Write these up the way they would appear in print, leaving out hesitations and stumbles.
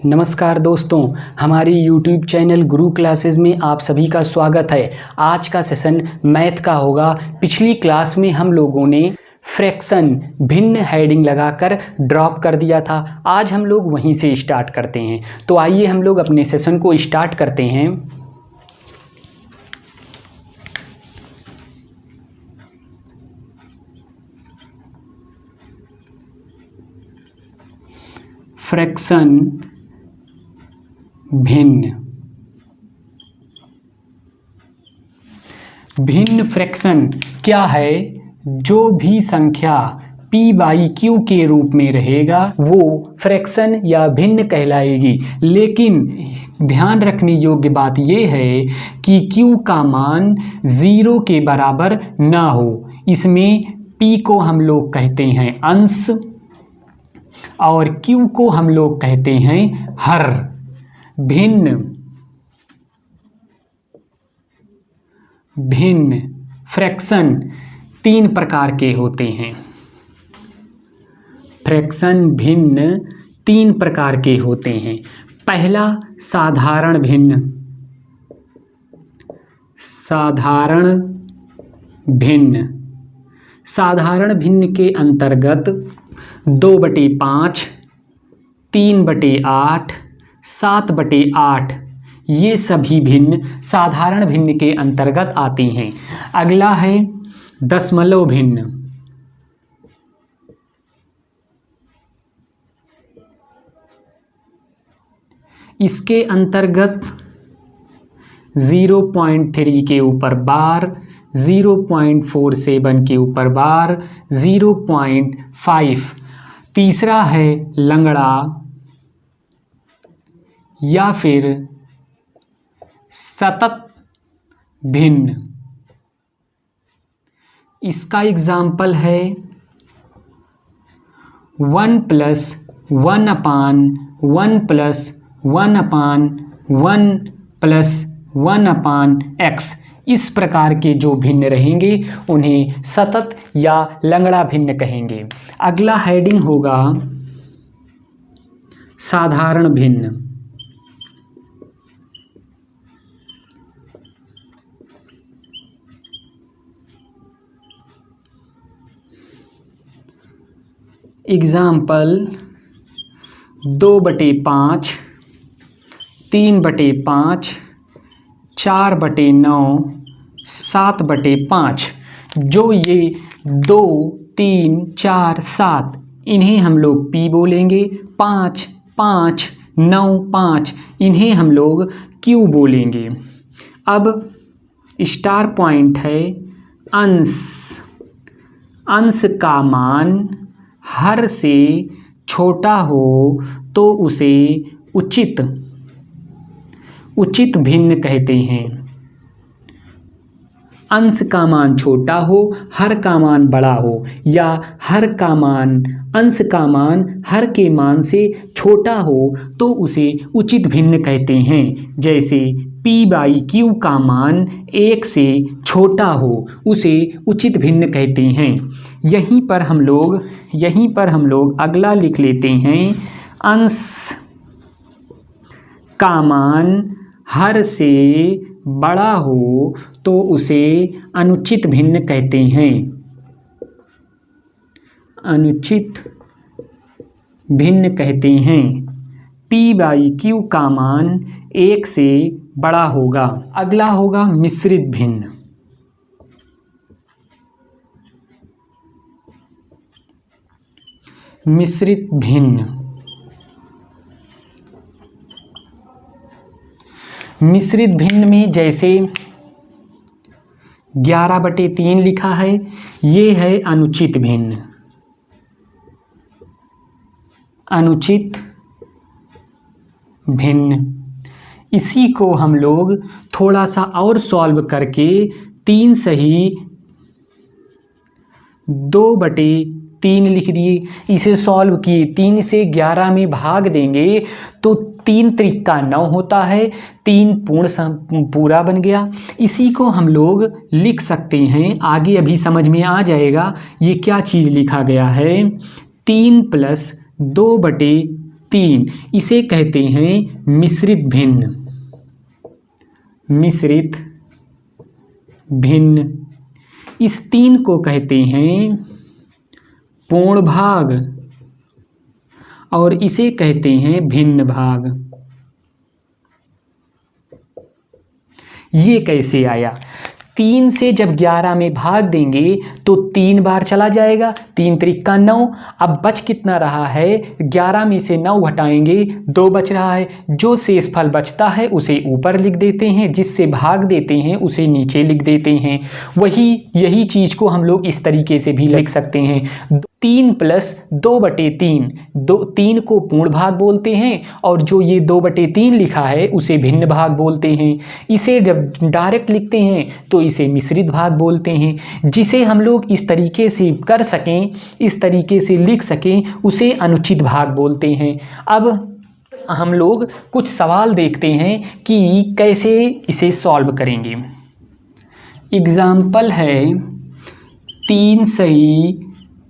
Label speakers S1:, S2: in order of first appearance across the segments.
S1: नमस्कार दोस्तों, हमारी YouTube चैनल गुरु क्लासेस में आप सभी का स्वागत है। आज का सेशन मैथ का होगा। पिछली क्लास में हम लोगों ने फ्रैक्शन भिन्न हेडिंग लगाकर ड्रॉप कर दिया था। आज हम लोग वहीं से स्टार्ट करते हैं। तो आइए हम लोग अपने सेशन को स्टार्ट करते हैं। फ्रैक्शन भिन्न फ्रैक्शन क्या है? जो भी संख्या p/q के रूप में रहेगा वो फ्रैक्शन या भिन्न कहलाएगी। लेकिन ध्यान रखने योग्य बात यह है कि q का मान 0 के बराबर ना हो। इसमें p को हम लोग कहते हैं अंश और q को हम लोग कहते हैं हर। भिन्न फ्रैक्शन 3 प्रकार के होते हैं। फ्रैक्शन भिन्न 3 प्रकार के होते हैं। पहला साधारण भिन्न। साधारण भिन्न के अंतर्गत 2/5, 3/8, 7/8 ये सभी भिन्न साधारण भिन्न के अंतर्गत आते हैं। अगला है दशमलव भिन्न। इसके अंतर्गत 0.3 के ऊपर बार, 0.47 के ऊपर बार, 0.5। तीसरा है लंगड़ा या फिर सतत भिन्न। इसका एग्जाम्पल है 1 + 1/1 + 1/1 + 1/x। इस प्रकार के जो भिन्न रहेंगे उन्हें सतत या लंगड़ा भिन्न कहेंगे। अगला हेडिंग होगा साधारण भिन्न। एग्जाम्पल 2/5, 3/5, 4/9, 7/5। जो ये 2, 3, 4, 7 इन्हें हम लोग p बोलेंगे। 5, 5, 9, 5 इन्हें हम लोग q बोलेंगे। अब स्टार पॉइंट है अंश। अंश का मान हर से छोटा हो तो उसे उचित भिन्न कहते हैं। अंश का मान छोटा हो, हर का मान बड़ा हो, या अंश का मान हर के मान से छोटा हो तो उसे उचित भिन्न कहते हैं। जैसे p/q का मान 1 से छोटा हो उसे उचित भिन्न कहते हैं। यहीं पर हम लोग अगला लिख लेते हैं। अंश का मान हर से बड़ा हो तो उसे अनुचित भिन्न कहते हैं। अनुचित भिन्न कहते हैं। p/q का मान 1 से बड़ा होगा। अगला होगा मिश्रित भिन्न। मिश्रित भिन्न में जैसे 11/3 लिखा है, ये है अनुचित भिन्न। इसी को हम लोग थोड़ा सा और सॉल्व करके 3 सही 2/3 लिख दिए। इसे सॉल्व किए, 3 से 11 में भाग देंगे तो 3 त्रिक का 9 होता है। 3 पूरा बन गया। इसी को हम लोग लिख सकते हैं, आगे अभी समझ में आ जाएगा ये क्या चीज़ लिखा गया है। 3 + 2/3 3, इसे कहते हैं मिश्रित भिन्न। मिश्रित भिन्न। इस 3 को कहते हैं पूर्ण भाग और इसे कहते हैं भिन्न भाग। ये कैसे आया? 3 से जब 11 में भाग देंगे तो 3 बार चला जाएगा, 3 त्रिका 9। अब बच कितना रहा है? 11 में से 9 घटाएंगे 2 बच रहा है। जो शेष फल बचता है उसे ऊपर लिख देते हैं, जिससे भाग देते हैं उसे नीचे लिख देते हैं। यही चीज़ को हम लोग इस तरीके से भी लिख सकते हैं। 3 + 2/3, 3 को पूर्ण भाग बोलते हैं और जो ये 2/3 लिखा है उसे भिन्न भाग बोलते हैं। इसे जब डायरेक्ट लिखते हैं तो इसे मिश्रित भाग बोलते हैं। जिसे हम लोग इस तरीके से कर सकें, इस तरीके से लिख सकें, उसे अनुचित भाग बोलते हैं। अब हम लोग कुछ सवाल देखते हैं कि कैसे इसे सॉल्व करेंगे। एग्जाम्पल है 3 सही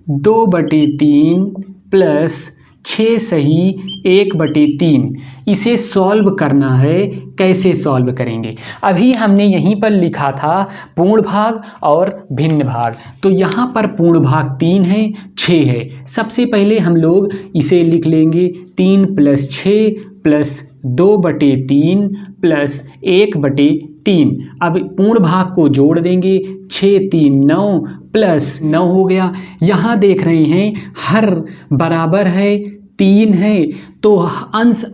S1: 2/3 + 6 सही 1/3। इसे सॉल्व करना है। कैसे सॉल्व करेंगे? अभी हमने यहीं पर लिखा था पूर्ण भाग और भिन्न भाग, तो यहाँ पर पूर्ण भाग 3 है, 6 है। सबसे पहले हम लोग इसे लिख लेंगे 3 + 6 + 2/3 + 1/3। अब पूर्ण भाग को जोड़ देंगे, 6 3 9 + 9 हो गया। यहाँ देख रहे हैं हर बराबर है, 3 है, तो अंश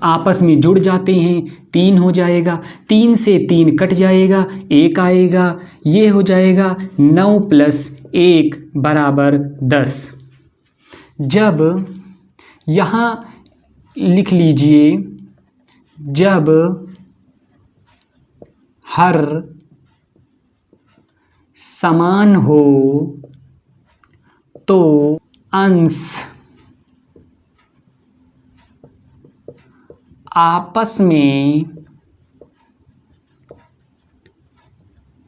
S1: आपस में जुड़ जाते हैं, 3 हो जाएगा। 3 से 3 कट जाएगा, 1 आएगा। ये हो जाएगा 9 + 1 = 10। जब यहाँ लिख लीजिए, जब हर समान हो तो अंश आपस में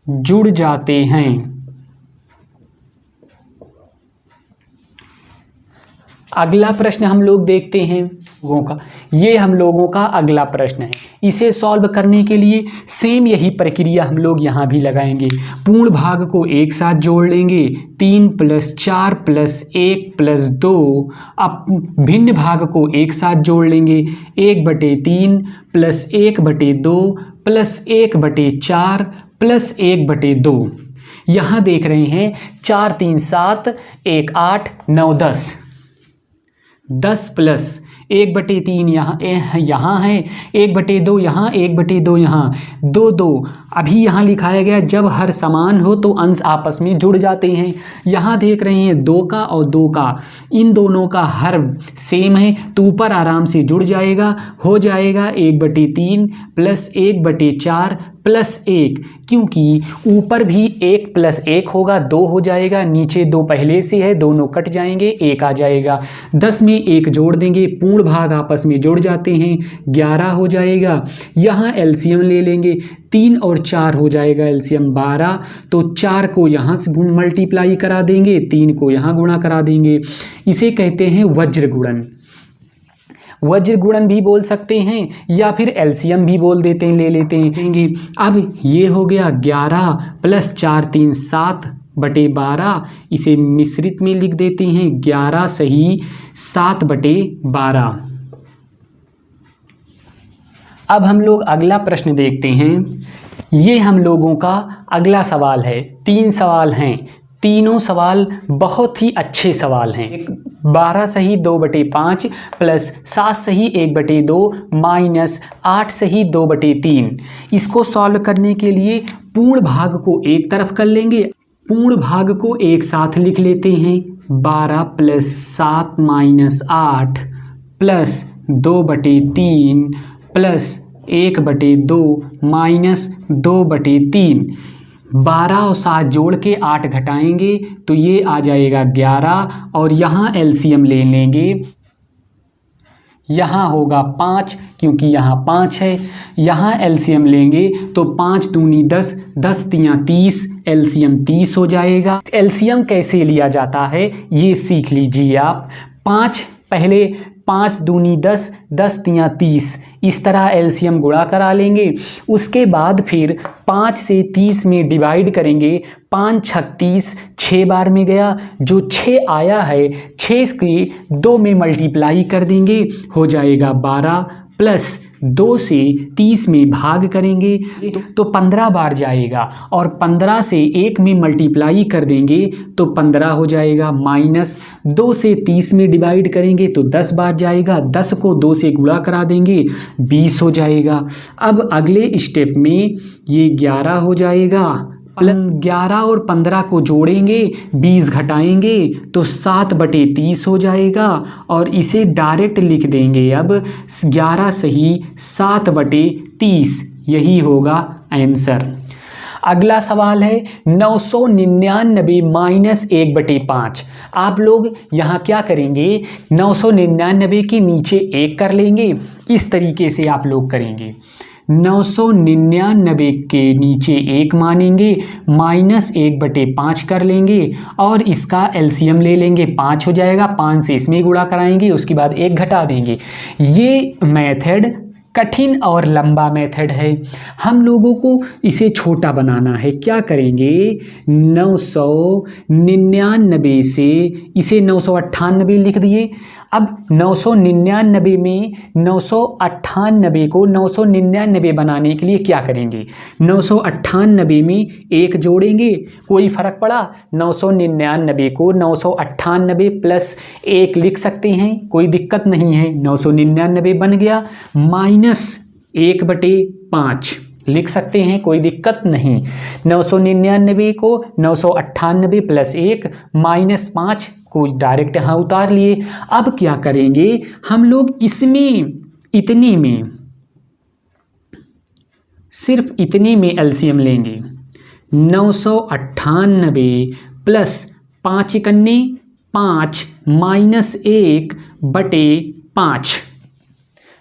S1: जुड़ जाते हैं। अगला प्रश्न हम लोग देखते हैं लोगों का। ये हम लोगों का अगला प्रश्न है। इसे सॉल्व करने के लिए सेम यही प्रक्रिया हम लोग यहाँ भी लगाएंगे। पूर्ण भाग को एक साथ जोड़ लेंगे, 3 + 4 + 1 + 2। अब भिन्न भाग को एक साथ जोड़ लेंगे, 1/3 + 1/2 + 1/4 + 1/2। यहाँ देख रहे हैं 4 3 7 1 8 9 10। 10 + 1/3 यहाँ है, 1/2 यहाँ, 1/2 यहाँ, 2 2। अभी यहाँ लिखाया गया जब हर समान हो तो अंश आपस में जुड़ जाते हैं। यहाँ देख रहे हैं 2 का और 2 का, इन दोनों का हर सेम है तो ऊपर आराम से जुड़ जाएगा। हो जाएगा 1/3 + 1/4 + 1, क्योंकि ऊपर भी 1 + 1 होगा, 2 हो जाएगा। नीचे 2 पहले से है, दोनों कट जाएंगे, 1 आ जाएगा। 10 में 1 जोड़ देंगे, पूर्ण भाग आपस में जुड़ जाते हैं, 11 हो जाएगा। यहाँ एलसीएम ले लेंगे, 3 और 4 हो जाएगा एलसीएम 12। तो 4 को यहाँ से मल्टीप्लाई करा देंगे, 3 को यहाँ गुणा करा देंगे। इसे कहते हैं वज्र गुणन। वज्र गुणन भी बोल सकते हैं या फिर एलसीएम भी बोल देते हैं, ले लेते हैं। अब ये हो गया 11 + 4 3 7/12। इसे मिश्रित में लिख देते हैं, 11 सही 7/12। अब हम लोग अगला प्रश्न देखते हैं। ये हम लोगों का अगला सवाल है। 3 सवाल हैं, तीनों सवाल बहुत ही अच्छे सवाल हैं। 12 सही 2/5 + 7 सही 1/2 - 8 सही 2/3। इसको सॉल्व करने के लिए पूर्ण भाग को एक तरफ कर लेंगे, पूर्ण भाग को एक साथ लिख लेते हैं। 12 + 7 - 8 + 2/3 + 1/2 - 2/3। 12 और 7 जोड़ के 8 घटाएंगे तो ये आ जाएगा 11। और यहाँ एलसीएम ले लेंगे, यहाँ होगा 5 क्योंकि यहाँ 5 है। यहाँ एलसीएम लेंगे तो 5 दूनी 10, 10 तियाँ 30, एलसीएम 30 हो जाएगा। एलसीएम कैसे लिया जाता है ये सीख लीजिए आप। 5 पहले 5 दूनी 10, 10 तियाँ 30, इस तरह एलसीएम गुणा करा लेंगे। उसके बाद फिर 5 से 30 में डिवाइड करेंगे। 5 छक 30, 6 बार में गया, जो 6 आया है 6 के 2 में मल्टीप्लाई कर देंगे, हो जाएगा 12 प्लस 2 से 30 में भाग करेंगे तो 15 बार जाएगा, और 15 से 1 में मल्टीप्लाई कर देंगे तो 15 हो जाएगा, माइनस 2 से 30 में डिवाइड करेंगे तो 10 बार जाएगा, 10 को 2 से गुणा करा देंगे 20 हो जाएगा। अब अगले स्टेप में ये 11 हो जाएगा, 11 और 15 को जोड़ेंगे, 20 घटाएंगे तो 7/30 हो जाएगा, और इसे डायरेक्ट लिख देंगे। अब 11 सही 7/30, यही होगा आंसर। अगला सवाल है 999 माइनस 1/5। आप लोग यहाँ क्या करेंगे, 999 के नीचे 1 कर लेंगे, इस तरीके से आप लोग करेंगे। 999 के नीचे 1 मानेंगे, माइनस 1/5 कर लेंगे, और इसका एलसीएम ले लेंगे, 5 हो जाएगा, 5 से इसमें गुणा कराएंगे, उसके बाद 1 घटा देंगे। ये मेथड कठिन और लंबा मेथड है, हम लोगों को इसे छोटा बनाना है। क्या करेंगे, 999 से इसे 998 लिख दिए। अब 999 में 998 को 999 बनाने के लिए क्या करेंगे, 998 में 1 जोड़ेंगे, कोई फ़र्क पड़ा, 999 को 998 प्लस 1 लिख सकते हैं, कोई दिक्कत नहीं है। 999 बन गया, माइनस 1/5 लिख सकते हैं, कोई दिक्कत नहीं। 999 को 998 प्लस 1 माइनस 5 को डायरेक्ट यहाँ उतार लिए। अब क्या करेंगे हम लोग, इसमें इतने में, सिर्फ इतने में एलसीएम लेंगे। 998 प्लस 5 एकन्ने 5 माइनस 1/5,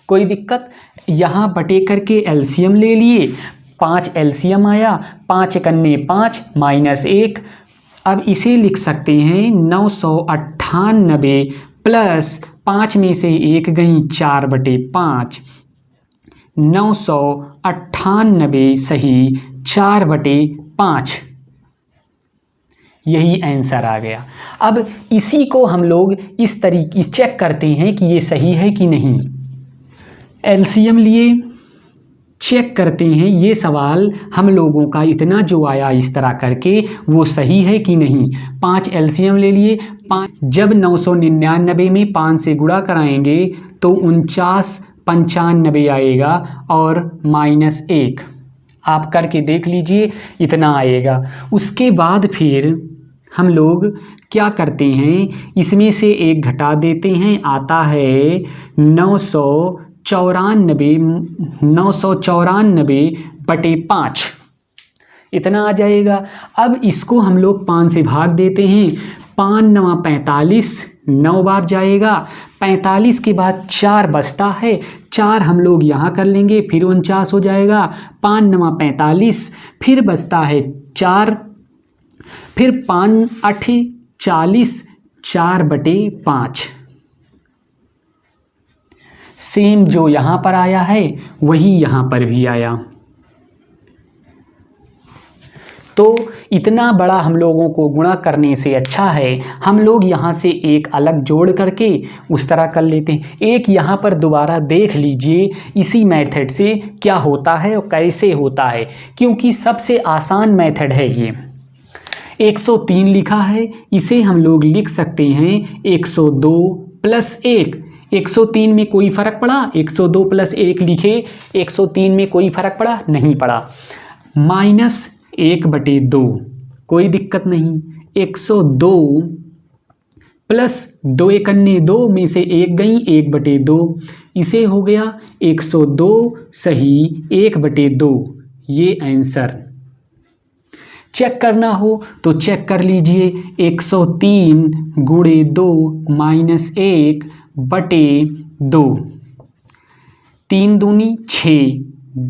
S1: कोई दिक्कत, यहाँ बटे करके एलसीएम ले लिए, 5 एलसीएम आया, 5 एकन्ने 5 माइनस 1। अब इसे लिख सकते हैं 998 प्लस 5 में से 1 गई 4/5, 998 सही 4/5, यही आंसर आ गया। अब इसी को हम लोग इस तरीके चेक करते हैं कि ये सही है कि नहीं। एलसीएम लिए चेक करते हैं, ये सवाल हम लोगों का इतना जो आया इस तरह करके वो सही है कि नहीं। 5 एलसीएम ले लिए, 5 जब 999 में 5 से गुणा कराएंगे तो 49/95 आएगा, और माइनस 1 आप करके देख लीजिए, इतना आएगा। उसके बाद फिर हम लोग क्या करते हैं, इसमें से 1 घटा देते हैं, आता है 994/5, इतना आ जाएगा। अब इसको हम लोग 5 से भाग देते हैं, 5 9 45, 9 बार जाएगा, 45 के बाद 4 बचता है, 4 हम लोग यहाँ कर लेंगे, फिर 49 हो जाएगा, 5 9 45, फिर बचता है 4, फिर 5 8 40, 4/5। सेम जो यहाँ पर आया है वही यहाँ पर भी आया। तो इतना बड़ा हम लोगों को गुणा करने से अच्छा है हम लोग यहाँ से एक अलग जोड़ करके उस तरह कर लेते हैं। एक यहाँ पर दोबारा देख लीजिए इसी मेथड से क्या होता है और कैसे होता है, क्योंकि सबसे आसान मेथड है ये। 103 लिखा है, इसे हम लोग लिख सकते हैं 102 प्लस 1। 103 में कोई फ़र्क पड़ा, 102 प्लस 1 लिखे, 103 में कोई फ़र्क पड़ा, नहीं पड़ा। माइनस 1/2, कोई दिक्कत नहीं। 102 प्लस 2 एकन्ने 2 में से 1 गई, 1/2, इसे हो गया 102 सही 1/2, ये आंसर। चेक करना हो तो चेक कर लीजिए, 103 गुणे 2 माइनस 1/2, 3 दूनी 6,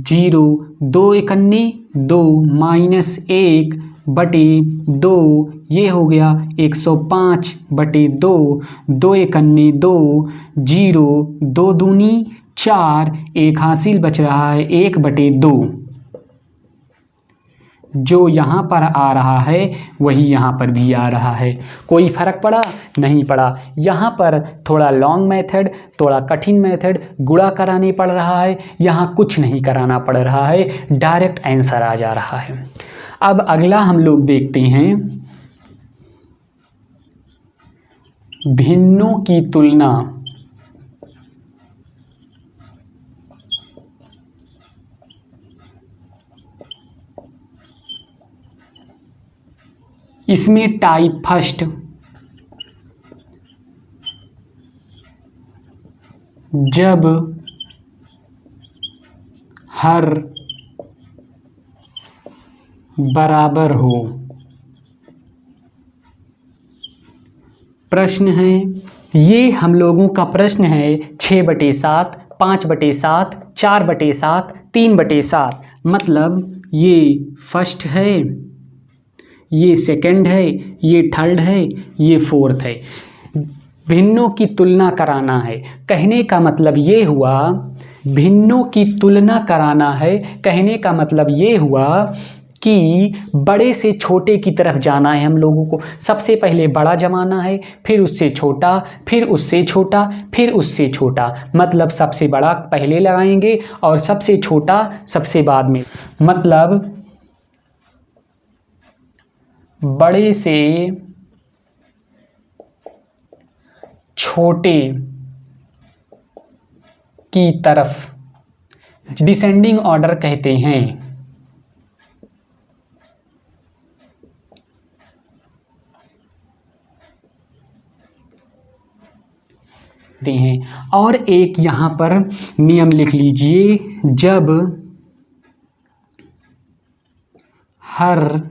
S1: 0, 2 एकन्ने 2 माइनस 1 बटे 2, ये हो गया 105/2, 2 एकन्ने 2, 0, 2 दूनी 4, एक हासिल बच रहा है 1/2। जो यहाँ पर आ रहा है वही यहाँ पर भी आ रहा है। कोई फर्क पड़ा? नहीं पड़ा। यहाँ पर थोड़ा लॉन्ग मेथड, थोड़ा कठिन मेथड, गुणा कराने पड़ रहा है, यहाँ कुछ नहीं कराना पड़ रहा है, डायरेक्ट आंसर आ जा रहा है। अब अगला हम लोग देखते हैं भिन्नों की तुलना। इसमें टाइप फर्स्ट, जब हर बराबर हो। प्रश्न है, ये हम लोगों का प्रश्न है 6/7, 5/7, 4/7, 3/7। मतलब ये फर्स्ट है, ये सेकंड है, ये थर्ड है, ये फोर्थ है। भिन्नों की तुलना कराना है। कहने का मतलब ये हुआ, भिन्नों की तुलना कराना है, कहने का मतलब ये हुआ कि बड़े से छोटे की तरफ जाना है हम लोगों को। सबसे पहले बड़ा जमाना है, फिर उससे छोटा, फिर उससे छोटा, फिर उससे छोटा। मतलब सबसे बड़ा पहले लगाएंगे और सबसे छोटा सबसे बाद में। मतलब बड़े से छोटे की तरफ डिसेंडिंग ऑर्डर कहते हैं। और एक यहां पर नियम लिख लीजिए, जब हर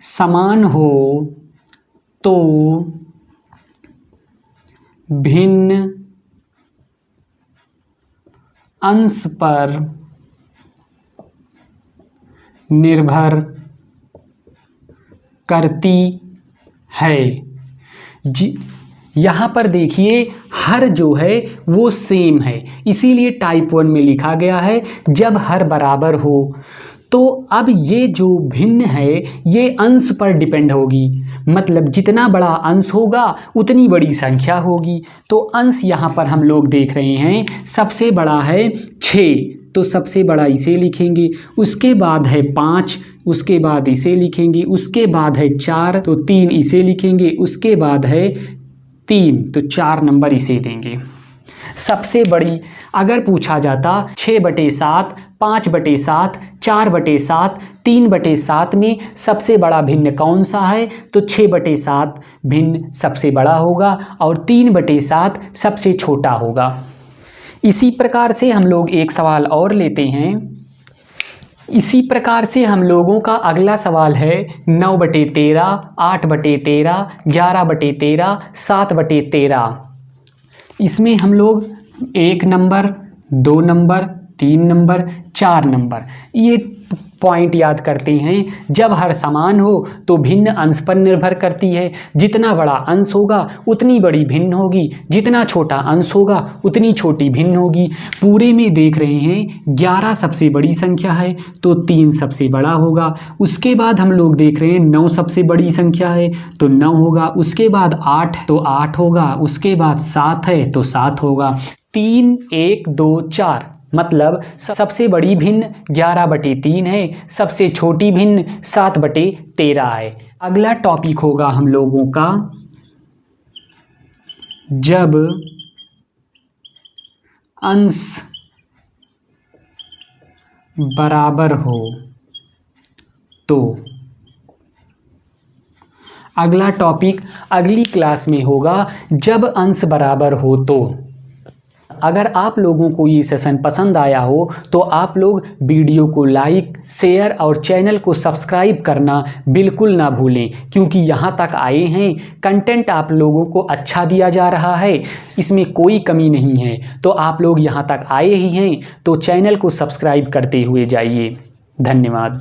S1: समान हो तो भिन्न अंश पर निर्भर करती है। यहाँ पर देखिए हर जो है वो सेम है, इसीलिए टाइप 1 में लिखा गया है जब हर बराबर हो। तो अब ये जो भिन्न है ये अंश पर डिपेंड होगी। मतलब जितना बड़ा अंश होगा उतनी बड़ी संख्या होगी। तो अंश यहाँ पर हम लोग देख रहे हैं, सबसे बड़ा है 6 तो सबसे बड़ा इसे लिखेंगे, उसके बाद है 5, उसके बाद इसे लिखेंगे, उसके बाद है 4 तो 3 इसे लिखेंगे, उसके बाद है 3 तो 4 नंबर इसे देंगे। सबसे बड़ी अगर पूछा जाता 6/7, 5/7, 4/7, 3/7 में सबसे बड़ा भिन्न कौन सा है, तो 6/7 भिन्न सबसे बड़ा होगा और 3/7 सबसे छोटा होगा। इसी प्रकार से हम लोग एक सवाल और लेते हैं। इसी प्रकार से हम लोगों का अगला सवाल है 9/13, 8/13, 11/13, 7/13। इसमें हम लोग 1 नंबर, 2 नंबर, 3 नंबर, 4 नंबर ये पॉइंट याद करते हैं। जब हर समान हो तो भिन्न अंश पर निर्भर करती है। जितना बड़ा अंश होगा उतनी बड़ी भिन्न होगी, जितना छोटा अंश होगा उतनी छोटी भिन्न होगी। पूरे में देख रहे हैं 11 सबसे बड़ी संख्या है तो 3 सबसे बड़ा होगा। उसके बाद हम लोग देख रहे हैं 9 सबसे बड़ी संख्या है तो 9 होगा। उसके बाद 8 तो 8 होगा। उसके बाद 7 है तो 7 होगा। 3, 1, 2, 4 मतलब सबसे बड़ी भिन्न 11/3 है, सबसे छोटी भिन्न 7/13 है। अगला टॉपिक होगा हम लोगों का जब अंश बराबर हो तो। अगला टॉपिक अगली क्लास में होगा जब अंश बराबर हो तो। अगर आप लोगों को ये सेशन पसंद आया हो तो आप लोग वीडियो को लाइक, शेयर और चैनल को सब्सक्राइब करना बिल्कुल ना भूलें, क्योंकि यहाँ तक आए हैं कंटेंट आप लोगों को अच्छा दिया जा रहा है, इसमें कोई कमी नहीं है। तो आप लोग यहाँ तक आए ही हैं तो चैनल को सब्सक्राइब करते हुए जाइए। धन्यवाद।